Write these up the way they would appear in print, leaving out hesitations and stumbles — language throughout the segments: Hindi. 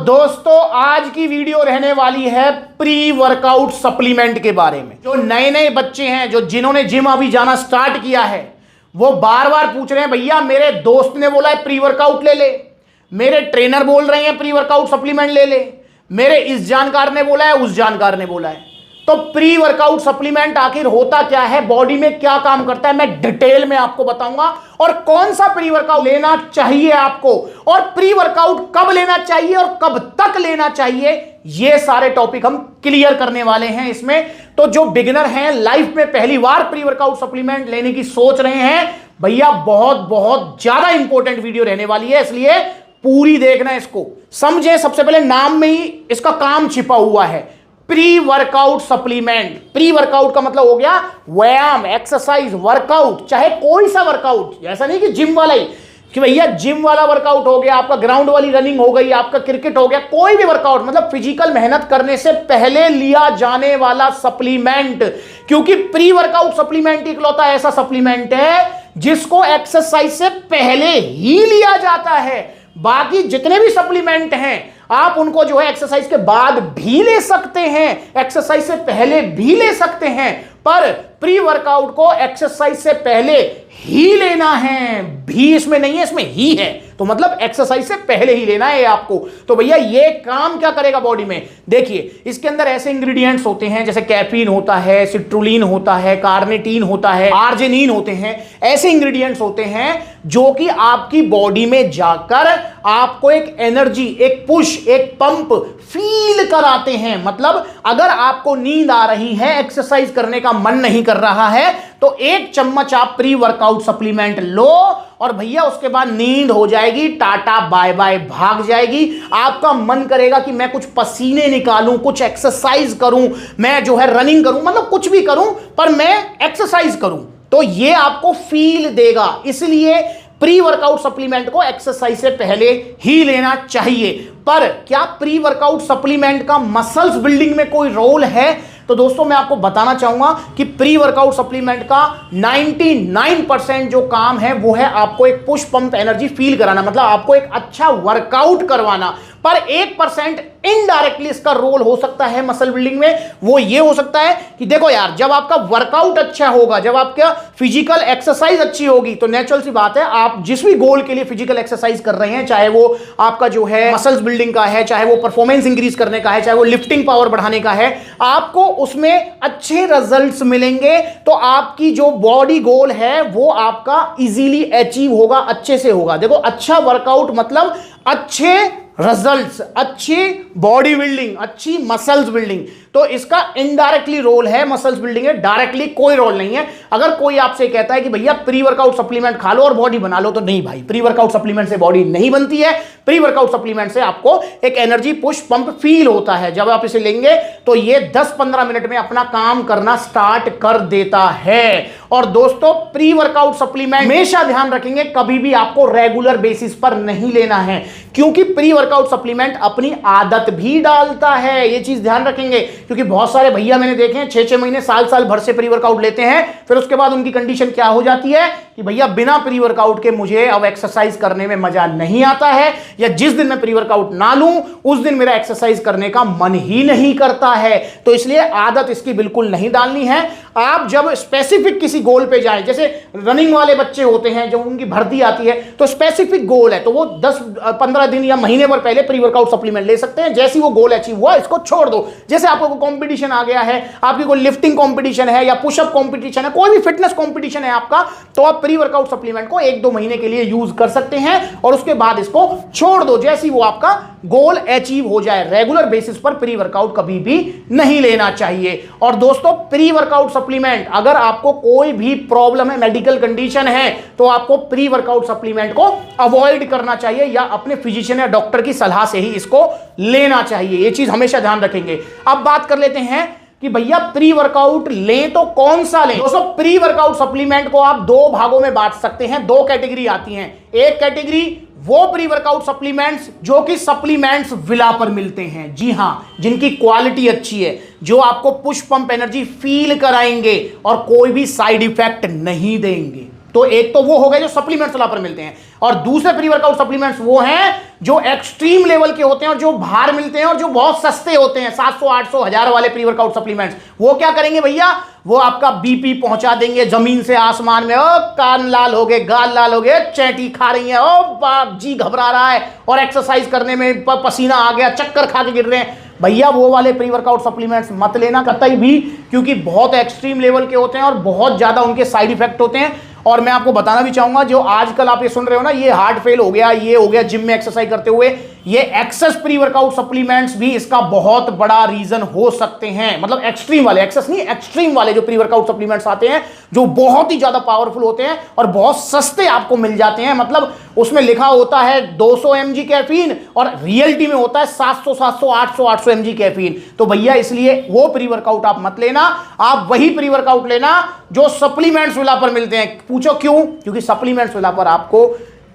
दोस्तों आज की वीडियो रहने वाली है प्री वर्कआउट सप्लीमेंट के बारे में। जो नए नए बच्चे हैं, जो जिन्होंने जिम अभी जाना स्टार्ट किया है, वो बार बार पूछ रहे हैं भैया मेरे दोस्त ने बोला है प्री वर्कआउट ले ले, मेरे ट्रेनर बोल रहे हैं प्री वर्कआउट सप्लीमेंट ले ले, मेरे इस जानकार ने बोला है, उस जानकार ने बोला है। तो प्री वर्कआउट सप्लीमेंट आखिर होता क्या है, बॉडी में क्या काम करता है, मैं डिटेल में आपको बताऊंगा। और कौन सा प्री वर्कआउट लेना चाहिए आपको, और प्री वर्कआउट कब लेना चाहिए और कब तक लेना चाहिए, ये सारे टॉपिक हम क्लियर करने वाले हैं इसमें। तो जो बिगिनर हैं, लाइफ में पहली बार प्री वर्कआउट सप्लीमेंट लेने की सोच रहे हैं, भैया बहुत बहुत ज्यादा इंपॉर्टेंट वीडियो रहने वाली है, इसलिए पूरी देखना इसको। समझे, सबसे पहले नाम में ही इसका काम छिपा हुआ है, pre workout supplement. Pre workout का मतलब हो गया व्यायाम, एक्सरसाइज, वर्कआउट, चाहे कोई सा वर्कआउट, ऐसा नहीं कि जिम वाला ही, कि भैया जिम वाला वर्कआउट हो गया, आपका ग्राउंड वाली रनिंग हो गई, आपका क्रिकेट हो गया, कोई भी वर्कआउट, मतलब फिजिकल मेहनत करने से पहले लिया जाने वाला सप्लीमेंट। क्योंकि प्री वर्कआउट सप्लीमेंट इकलौता ऐसा सप्लीमेंट है जिसको एक्सरसाइज से पहले ही लिया जाता है। बाकी जितने भी सप्लीमेंट हैं आप उनको जो है एक्सरसाइज के बाद भी ले सकते हैं, एक्सरसाइज से पहले भी ले सकते हैं, पर प्री वर्कआउट को एक्सरसाइज से पहले ही लेना है। भी इसमें नहीं है, इसमें ही है, तो मतलब एक्सरसाइज से पहले ही लेना है आपको। तो भैया ये काम क्या करेगा बॉडी में, देखिए इसके अंदर ऐसे इंग्रेडिएंट्स होते हैं जैसे कैफीन होता है, सिट्रुलिन होता है, कार्निटीन होता है, आर्जिनिन होते हैं। ऐसे इंग्रेडिएंट्स होते हैं जो कि आपकी बॉडी में जाकर आपको एक एनर्जी, एक पुश, एक पंप फील कराते हैं। मतलब अगर आपको नींद आ रही है, एक्सरसाइज करने का मन नहीं कर रहा है, तो एक चम्मच आप प्री वर्कआउट सप्लीमेंट लो और भैया उसके बाद नींद हो जाएगी, टाटा बाय बाय भाग जाएगी। आपका मन करेगा कि मैं कुछ पसीने निकालूं, कुछ एक्सरसाइज करूं, मैं जो है रनिंग करूं, मतलब कुछ भी करूं पर मैं एक्सरसाइज करूं, तो ये आपको फील देगा। इसलिए प्री वर्कआउट सप्लीमेंट को एक्सरसाइज से पहले ही लेना चाहिए। पर क्या प्री वर्कआउट सप्लीमेंट का मसल्स बिल्डिंग में कोई रोल है? तो दोस्तों मैं आपको बताना चाहूंगा कि प्री वर्कआउट सप्लीमेंट का 99% जो काम है वो है आपको एक पुश पंप एनर्जी फील कराना, मतलब आपको एक अच्छा वर्कआउट करवाना। पर 1% इनडायरेक्टली इसका रोल हो सकता है मसल बिल्डिंग में। वो ये हो सकता है कि देखो यार, जब आपका वर्कआउट अच्छा होगा, जब आपका फिजिकल एक्सरसाइज अच्छी होगी, तो नेचुरल सी बात है आप जिस भी गोल के लिए फिजिकल एक्सरसाइज कर रहे हैं, चाहे वो आपका जो है मसल्स बिल्डिंग का है, चाहे वो परफॉर्मेंस इंक्रीज करने का है, चाहे वो लिफ्टिंग पावर बढ़ाने का है, आपको उसमें अच्छे रिजल्ट्स मिलेंगे। तो आपकी जो बॉडी गोल है वो आपका इजीली अचीव होगा, अच्छे से होगा। देखो अच्छा वर्कआउट मतलब अच्छे रिजल्ट्स, अच्छी बॉडी बिल्डिंग, अच्छी मसल्स बिल्डिंग। तो इसका इनडायरेक्टली रोल है मसल्स बिल्डिंग है, डायरेक्टली कोई रोल नहीं है। अगर कोई आपसे कहता है कि भैया प्री वर्कआउट सप्लीमेंट खा लो और बॉडी बना लो, तो नहीं भाई, प्री वर्कआउट सप्लीमेंट से बॉडी नहीं बनती है। प्री वर्कआउट सप्लीमेंट से आपको एक एनर्जी पुश पंप फील होता है। जब आप इसे लेंगे तो ये 10-15 मिनट में अपना काम करना स्टार्ट कर देता है। और दोस्तों प्री वर्कआउट सप्लीमेंट हमेशा ध्यान रखेंगे, कभी भी आपको रेगुलर बेसिस पर नहीं लेना है, क्योंकि प्री वर्कआउट सप्लीमेंट अपनी आदत भी डालता है। ये चीज ध्यान रखेंगे, क्योंकि बहुत सारे भैया मैंने देखे हैं 6-6 महीने, साल भर से प्री वर्कआउट लेते हैं, फिर उसके बाद उनकी कंडीशन क्या हो जाती है कि भैया बिना प्री वर्कआउट के मुझे अब एक्सरसाइज करने में मजा नहीं आता है, या जिस दिन मैं प्री वर्कआउट ना लूं उस दिन मेरा एक्सरसाइज करने का मन ही नहीं करता है। तो इसलिए आदत इसकी बिल्कुल नहीं डालनी है। आप जब स्पेसिफिक किसी गोल पे जाएं, जैसे रनिंग वाले बच्चे होते हैं, जब उनकी भर्ती आती है तो स्पेसिफिक गोल है, तो वो 10-15 दिन या महीने भर पहले प्री वर्कआउट सप्लीमेंट ले सकते हैं। जैसे ही वो गोल अचीव हुआ इसको छोड़ दो। जैसे आपको कोई कंपटीशन आ गया है, आपकी कोई लिफ्टिंग कंपटीशन है या पुशअप कंपटीशन है, कोई भी फिटनेस कंपटीशन है आपका, तो आप प्री वर्कआउट सप्लीमेंट को 1-2 महीने के लिए यूज कर सकते हैं और उसके बाद इसको छोड़ दो जैसे ही वो आपका गोल अचीव हो जाए। रेगुलर बेसिस पर प्री वर्कआउट कभी भी नहीं लेना चाहिए। और दोस्तों प्री वर्कआउट सप्लीमेंट, अगर आपको कोई भी प्रॉब्लम है, मेडिकल कंडीशन है, तो आपको प्री वर्कआउट सप्लीमेंट को अवॉइड करना चाहिए या अपने फिजिशियन या डॉक्टर की सलाह से ही इसको लेना चाहिए। ये चीज हमेशा ध्यान रखेंगे। अब बात कर लेते हैं कि भैया प्री वर्कआउट लें तो कौन सा लें। दोस्तों प्री वर्कआउट सप्लीमेंट को आप 2 भागों में बांट सकते हैं, 2 कैटेगरी आती हैं। एक कैटेगरी वो प्री वर्कआउट सप्लीमेंट्स जो कि सप्लीमेंट्स विला पर मिलते हैं, जी हां, जिनकी क्वालिटी अच्छी है, जो आपको पुश पंप एनर्जी फील कराएंगे और कोई भी साइड इफेक्ट नहीं देंगे। तो एक तो वो हो गए जो सप्लीमेंट्स विला पर मिलते हैं, और दूसरे प्री वर्कआउट सप्लीमेंट्स वो हैं जो एक्सट्रीम लेवल के होते हैं और जो बाहर मिलते हैं और जो बहुत सस्ते होते हैं 700 800 1000 वाले प्री वर्कआउट सप्लीमेंट्स, वो क्या करेंगे भैया, वो आपका बीपी पहुंचा देंगे जमीन से आसमान में। ओ कान लाल हो गए, गाल लाल हो गए, चैटी खा रही है, ओ बाप जी घबरा रहा है और एक्सरसाइज करने में पसीना आ गया, चक्कर खा के गिर रहे हैं, भैया वो वाले प्री वर्कआउट सप्लीमेंट्स मत लेना कतई भी, क्योंकि बहुत एक्सट्रीम लेवल के होते हैं और बहुत ज्यादा उनके साइड इफेक्ट होते हैं। और मैं आपको बताना भी चाहूंगा, जो आजकल आप ये सुन रहे हो ना, ये हार्ट फेल हो गया, ये हो गया जिम में एक्सरसाइज करते हुए, ये एक्सेस प्री वर्कआउट सप्लीमेंट्स भी इसका बहुत बड़ा रीजन हो सकते हैं। मतलब एक्सट्रीम वाले, एक्सेस नहीं, एक्सट्रीम वाले जो प्री वर्कआउट सप्लीमेंट्स आते हैं, जो बहुत ही ज्यादा पावरफुल होते हैं और बहुत सस्ते आपको मिल जाते हैं। मतलब उसमें लिखा होता है 200 mg कैफीन और रियलिटी में होता है 700 800 mg कैफीन। तो भैया इसलिए वो प्री वर्कआउट आप मत लेना, आप वही प्री वर्कआउट लेना जो सप्लीमेंट्स विला पर मिलते हैं। पूछो क्यों? क्योंकि सप्लीमेंट्स विला पर आपको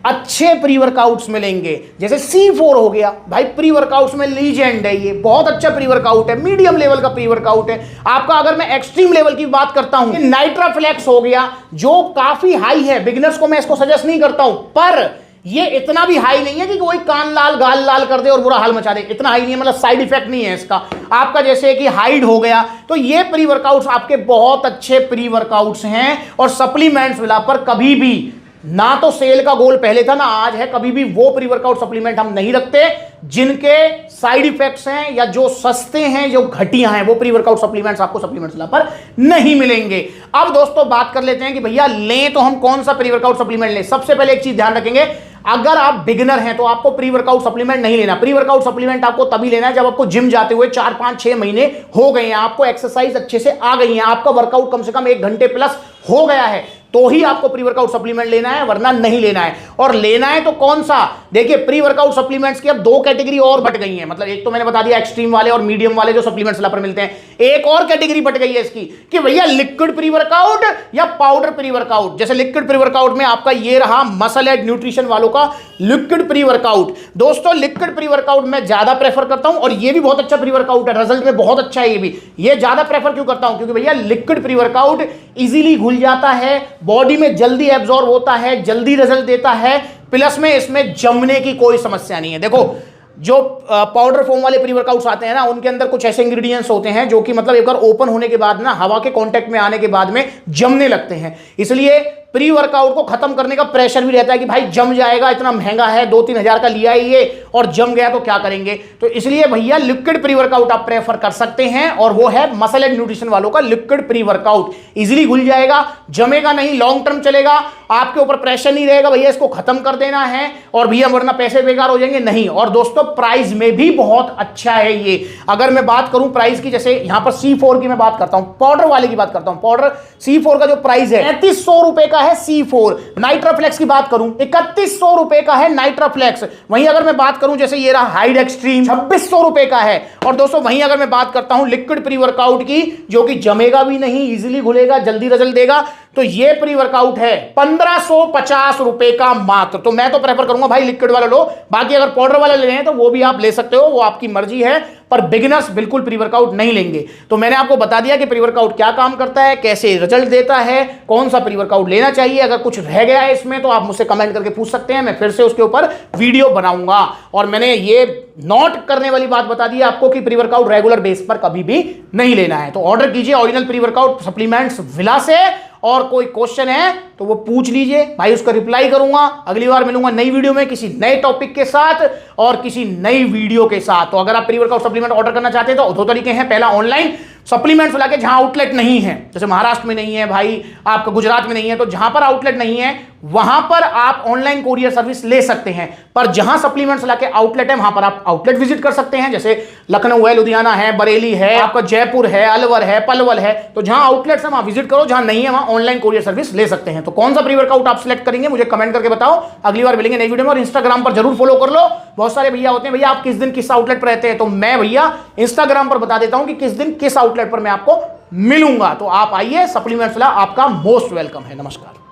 अच्छे प्री वर्कआउट्स मिलेंगे। जैसे C4 हो गया भाई, प्री वर्कआउट्स में लीजेंड है, ये बहुत अच्छा प्री वर्कआउट है, मीडियम लेवल का प्री वर्कआउट है आपका। अगर मैं एक्सट्रीम लेवल की बात करता हूं, नाइट्राफ्लेक्स हो गया जो काफी हाई है, बिगिनर्स को मैं इसको सजेस्ट नहीं करता हूं, पर ये इतना भी हाई नहीं है कि कोई कान लाल गाल लाल कर दे और बुरा हाल मचा दे, इतना हाई नहीं है, मतलब साइड इफेक्ट नहीं है इसका आपका। जैसे कि हाइड हो गया, तो ये प्री वर्कआउट्स आपके बहुत अच्छे प्री वर्कआउट्स हैं। और सप्लीमेंट्स विला पर कभी भी ना तो सेल का गोल पहले था ना आज है, कभी भी वो प्री वर्कआउट सप्लीमेंट हम नहीं रखते जिनके साइड इफेक्ट्स हैं या जो सस्ते हैं, जो घटिया हैं, वो प्री वर्कआउट सप्लीमेंट्स आपको सप्लीमेंट्स विला पर नहीं मिलेंगे। अब दोस्तों बात कर लेते हैं कि भैया लें तो हम कौन सा प्री वर्कआउट सप्लीमेंट लें। सबसे पहले एक चीज ध्यान रखेंगे, अगर आप बिगिनर हैं तो आपको प्री वर्कआउट सप्लीमेंट नहीं लेना। प्री वर्कआउट सप्लीमेंट आपको तभी लेना है जब आपको जिम जाते हुए 4 5 6 महीने हो गए हैं, आपको एक्सरसाइज अच्छे से आ गई है, आपका वर्कआउट कम से कम 1 घंटे प्लस हो गया है, तो ही आपको प्री वर्कआउट सप्लीमेंट लेना है, वरना नहीं लेना है। और लेना है तो कौन सा? देखिए प्री वर्कआउट सप्लीमेंट्स की अब 2 कैटेगरी और बट गई हैं। मतलब एक तो मैंने बता दिया एक्सट्रीम वाले और मीडियम वाले जो सप्लीमेंट्स पर मिलते हैं, एक और कैटेगरी बट गई है इसकी कि भैया लिक्विड प्री वर्कआउट या पाउडर प्री वर्कआउट। जैसे लिक्विड प्री वर्कआउट में आपका ये रहा मसल एड न्यूट्रिशन वालों का लिक्विड प्री वर्कआउट। दोस्तों लिक्विड प्री वर्कआउट मैं ज्यादा प्रेफर करता हूं और ये भी बहुत अच्छा प्री वर्कआउट है, रिजल्ट में बहुत अच्छा है। ये भी ये ज्यादा प्रेफर क्यों करता हूं? क्योंकि भैया लिक्विड प्री वर्कआउट इजीली घुल जाता है, बॉडी में जल्दी एब्जॉर्ब होता है, जल्दी रिजल्ट देता है, प्लस में इसमें जमने की कोई समस्या नहीं है। देखो जो पाउडर फॉर्म वाले प्री वर्कआउट्स आते हैं ना, उनके अंदर कुछ ऐसे इंग्रेडिएंट्स होते हैं जो कि मतलब एक बार ओपन होने के बाद ना, हवा के कांटेक्ट में आने के बाद में जमने लगते हैं। इसलिए प्री वर्कआउट को खत्म करने का प्रेशर भी रहता है कि भाई जम जाएगा, इतना महंगा है, 2-3 हजार का लिया ही ये और जम गया तो क्या करेंगे। तो इसलिए भैया लिक्विड प्री वर्कआउट आप प्रेफर कर सकते हैं और वो है मसल एंड न्यूट्रिशन वालों का लिक्विड प्री वर्कआउट। इजीली घुल जाएगा, जमेगा नहीं, लॉन्ग टर्म चलेगा, आपके ऊपर प्रेशर नहीं रहेगा भैया इसको खत्म कर देना है और भैया वरना पैसे बेकार हो जाएंगे, नहीं। और दोस्तों प्राइस में भी बहुत अच्छा है ये। अगर मैं बात करूं प्राइस की, जैसे यहां पर C4 की मैं बात करता हूं, पाउडर वाले की बात करता हूं, पाउडर C4 का जो प्राइस है 3300 रुपए का है C4। नाइट्राफ्लेक्स की बात करूं 3100 रुपए का है नाइट्राफ्लेक्स। वहीं अगर मैं बात करूं जैसे ये रहा हाइड एक्सट्रीम 2600 रुपए का है। और दोस्तों वहीं अगर मैं बात करता हूं लिक्विड प्री वर्कआउट की, जो कि जमेगा भी नहीं, इजीली घुलेगा, जल्दी रिजल्ट देगा, तो ये प्री वर्कआउट है 1550 रुपए का मात्र। तो मैं तो प्रेफर करूंगा भाई लिक्विड वाला लो, बाकी अगर पाउडर वाला ले हैं तो वो भी आप ले सकते हो, वो आपकी मर्जी है, पर बिगिनर्स बिल्कुल प्री वर्कआउट नहीं लेंगे। तो मैंने आपको बता दिया कि प्री वर्कआउट क्या काम करता है, कैसे रिजल्ट देता है, कौन सा प्री वर्कआउट लेना चाहिए। अगर कुछ रह गया है इसमें तो आप मुझसे कमेंट करके पूछ सकते हैं, मैं फिर से उसके ऊपर वीडियो बनाऊंगा। और मैंने ये नोट करने वाली बात बता दी आपको कि प्री वर्कआउट रेगुलर बेस पर कभी भी नहीं लेना है। तो ऑर्डर कीजिए original pre workout supplements villa से, और कोई क्वेश्चन है तो वो पूछ लीजिए भाई, उसका रिप्लाई करूंगा। अगली बार मिलूंगा नई वीडियो में किसी नए टॉपिक के साथ और किसी नई वीडियो के साथ। तो अगर आप प्री वर्कआउट सप्लीमेंट ऑर्डर करना चाहते हैं तो 2 तरीके हैं। पहला ऑनलाइन सप्लीमेंट्स वाला के जहां आउटलेट नहीं है, जैसे महाराष्ट्र में नहीं है भाई, आपका गुजरात में नहीं है, तो जहां पर आउटलेट नहीं है वहां पर आप ऑनलाइन कोरियर सर्विस ले सकते हैं। पर जहां सप्लीमेंट्स ला के आउटलेट है वहां पर आप आउटलेट विजिट कर सकते हैं, जैसे लखनऊ है, लुधियाना है, बरेली है, आपका जयपुर है, अलवर है, पलवल है। तो जहां आउटलेट्स है वहां विजिट करो, जहां नहीं है वहां ऑनलाइन कोरियर सर्विस ले सकते हैं। तो कौन सा प्री वर्कआउट आप सिलेक्ट करेंगे मुझे कमेंट करके बताओ। अगली बार मिलेंगे नई वीडियो में। और इंस्टाग्राम पर जरूर फॉलो कर लो। बहुत सारे भैया होते हैं भैया आप किस दिन किस आउटलेट पर रहते हैं, तो मैं भैया इंस्टाग्राम पर बता देता हूं कि किस दिन किस आउटलेट पर मैं आपको मिलूंगा। तो आप आइए, सप्लीमेंट्स ला आपका मोस्ट वेलकम है। नमस्कार।